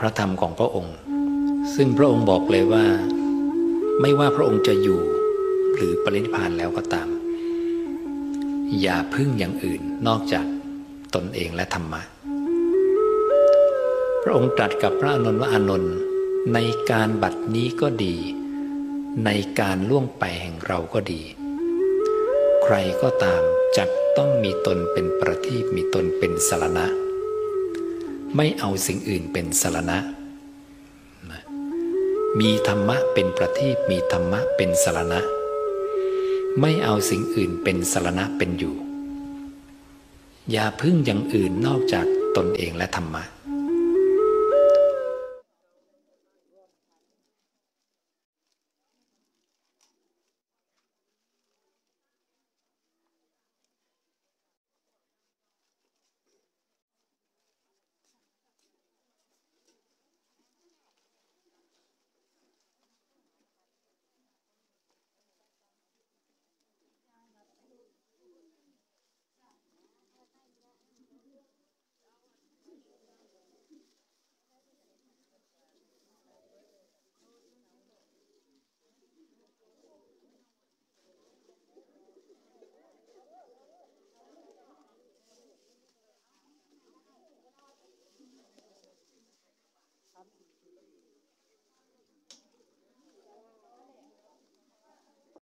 ระธรรมของพระองค์ซึ่งพระองค์บอกเลยว่าไม่ว่าพระองค์จะอยู่หรือปรินิพพานแล้วก็ตามอย่าพึ่งอย่างอื่นนอกจากตนเองและธรรมะพระองค์ตรัสกับพระอานนท์ว่าอานนท์ในการบัดนี้ก็ดีในการล่วงไปแห่งเราก็ดีใครก็ตามจักต้องมีตนเป็นประทีปมีตนเป็นสรณะไม่เอาสิ่งอื่นเป็นสรณะมีธรรมะเป็นประทีปมีธรรมะเป็นสรณะไม่เอาสิ่งอื่นเป็นสรณะเป็นอยู่อย่าพึ่งอย่างอื่นนอกจากตนเองและธรรมะ